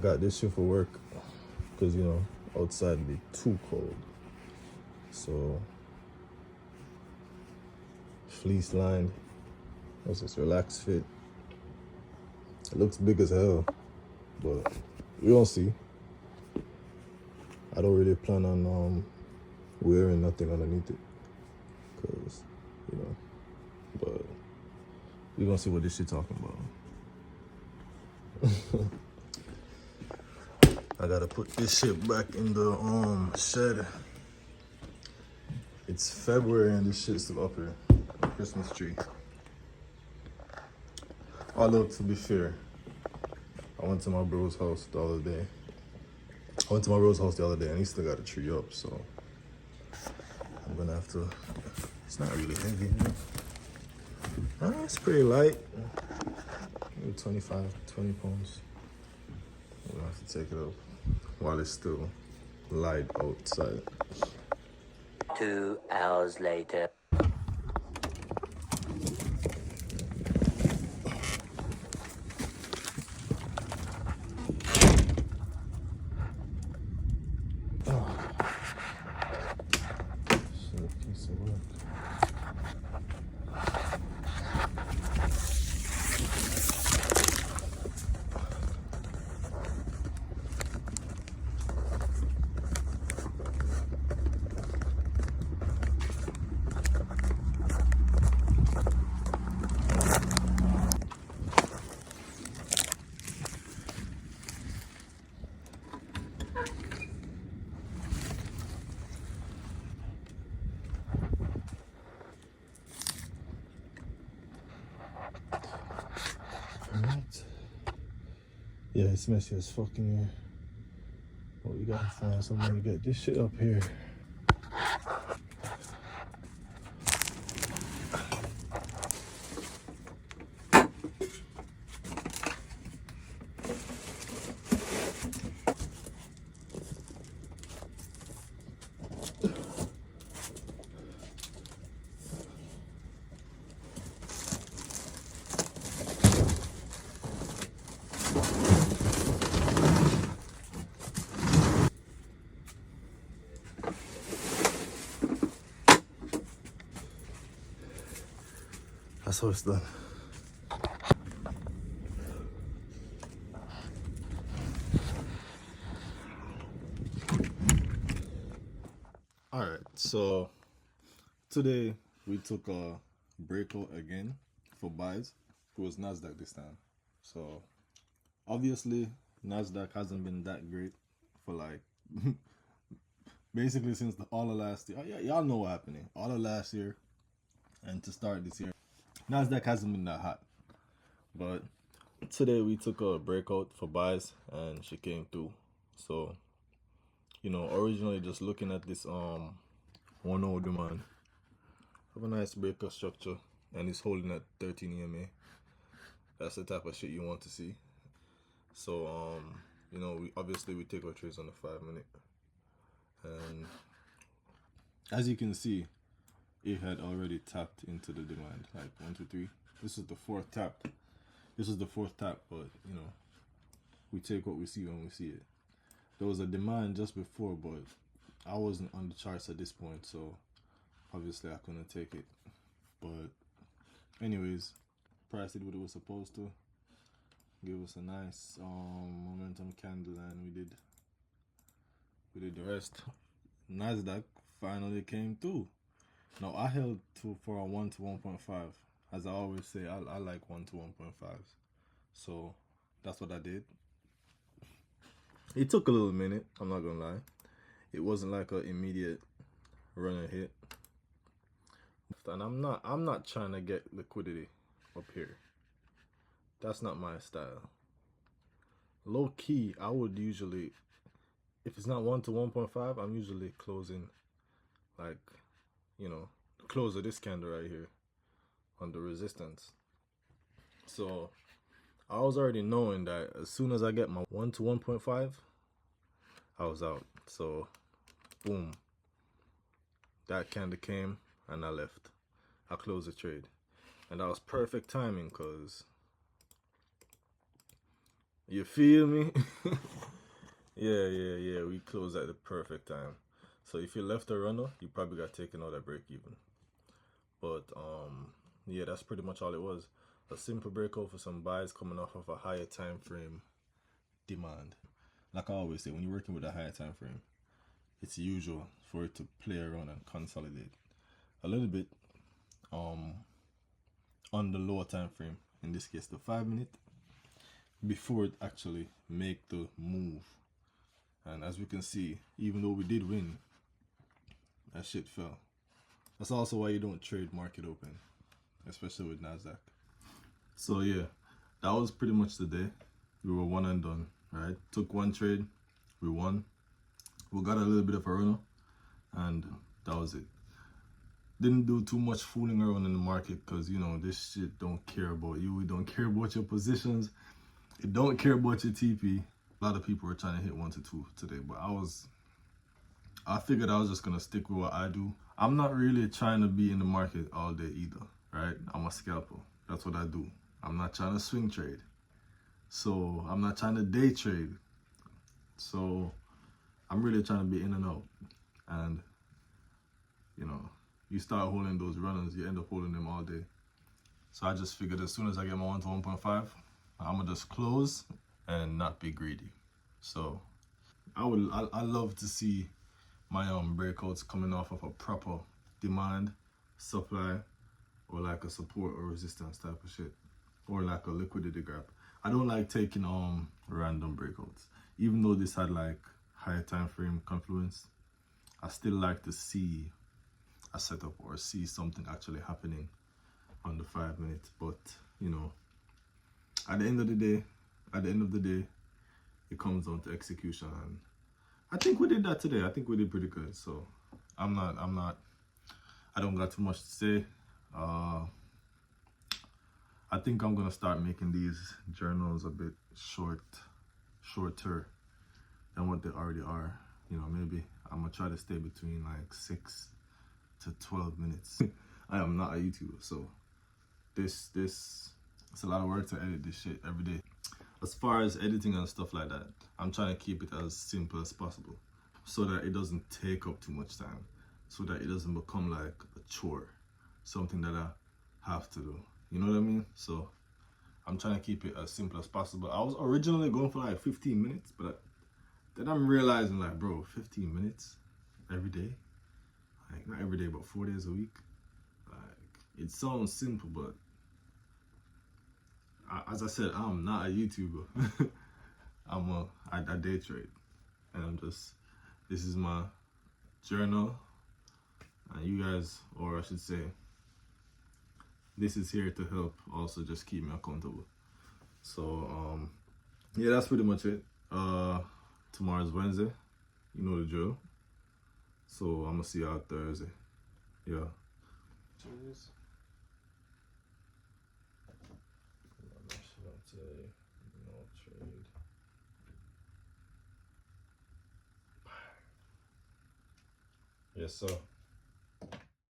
got this shit for work because, you know, outside it'd be too cold. So, fleece lined. What's this? Relaxed fit. It looks big as hell, but we don't see. I don't really plan on wearing nothing underneath it, cause you know. But we gonna see what this shit talking about. I gotta put this shit back in the shed. It's February and this shit's still up here. The Christmas tree. Although to be fair, I went to my bro's house the other day. And he still got a tree up, so I'm gonna have to. It's not really heavy, you know? It's pretty light. Maybe 25, 20 pounds. I'm gonna have to take it up while it's still light outside. 2 hours later. Alright. Yeah, it's messy as fucking here. But we gotta find somewhere to get this shit up here. That's how it's done. Alright, so today we took a breakout again for buys. It was Nasdaq this time. So obviously Nasdaq hasn't been that great for like basically since all of last year. Yeah, y'all know what happened. All of last year and to start this year. Nasdaq hasn't been that hot, but today we took a breakout for buys and she came through. So, you know, originally just looking at this 1-hour demand, have a nice breakout structure, and it's holding at 13 EMA. That's the type of shit you want to see. So, you know, we take our trades on the 5-minute, and as you can see, it had already tapped into the demand, like 1, 2, 3. This is the fourth tap. But you know, we take what we see when we see it. There was a demand just before, but I wasn't on the charts at this point, so obviously I couldn't take it. But anyways, price did what it was supposed to. Give us a nice momentum candle, and we did the rest. Nasdaq finally came through. Now I held for a 1 to 1.5. As I always say, I like 1 to 1.5s. So that's what I did. It took a little minute, I'm not gonna lie. It wasn't like an immediate run and hit. And I'm not trying to get liquidity up here. That's not my style. Low key, I would usually, if it's not 1 to 1.5, I'm usually closing like, you know, close of this candle right here on the resistance. So I was already knowing that as soon as I get my 1 to 1.5, I was out. So boom, that candle came and I left. I closed the trade, and that was perfect timing because You feel me? Yeah. We closed at the perfect time. So if you left a runner, you probably got taken out at break even. But yeah, that's pretty much all it was. A simple breakout for some buys coming off of a higher time frame demand. Like I always say, when you're working with a higher time frame, it's usual for it to play around and consolidate a little bit on the lower time frame, in this case the 5 minute, before it actually make the move. And as we can see, even though we did win, that shit fell. That's also why you don't trade market open, especially with Nasdaq. So yeah, that was pretty much the day. We were one and done, right? Took one trade, we won. We got a little bit of a runner, and that was it. Didn't do too much fooling around in the market, because you know this shit don't care about you. It don't care about your positions. It don't care about your TP. A lot of people were trying to hit 1 to 2 today, but I figured I was just gonna stick with what I do. I'm not really trying to be in the market all day either, right? I'm a scalper. That's what I do. I'm not trying to swing trade. So I'm not trying to day trade. So I'm really trying to be in and out. And you know, you start holding those runners, you end up holding them all day. So I just figured as soon as I get my 1 to 1.5, I'm gonna just close and not be greedy. So I love to see my breakouts coming off of a proper demand, supply, or like a support or resistance type of shit, or like a liquidity grab. I don't like taking random breakouts. Even though this had like higher time frame confluence, I still like to see a setup or see something actually happening on the 5 minutes. But you know, at the end of the day, it comes down to execution, and I think we did that today. I think we did pretty good. So I don't got too much to say. I think I'm gonna start making these journals a bit shorter than what they already are. You know, maybe I'm gonna try to stay between like 6 to 12 minutes. I am not a YouTuber, so it's a lot of work to edit this shit every day. As far as editing and stuff like that, I'm trying to keep it as simple as possible, so that it doesn't take up too much time, so that it doesn't become like a chore, something that I have to do. You know what I mean? So I'm trying to keep it as simple as possible. I was originally going for like 15 minutes, but then I'm realizing like, bro, 15 minutes every day, like not every day, but 4 days a week. Like, it sounds simple, but as I said, I'm not a YouTuber. I day trade, and this is my journal, and you guys, or I should say, this is here to help also just keep me accountable. So yeah, that's pretty much it. Tomorrow's Wednesday, you know the drill. So I'm gonna see y'all Thursday. Yeah. Cheers. No trade. Yes, sir.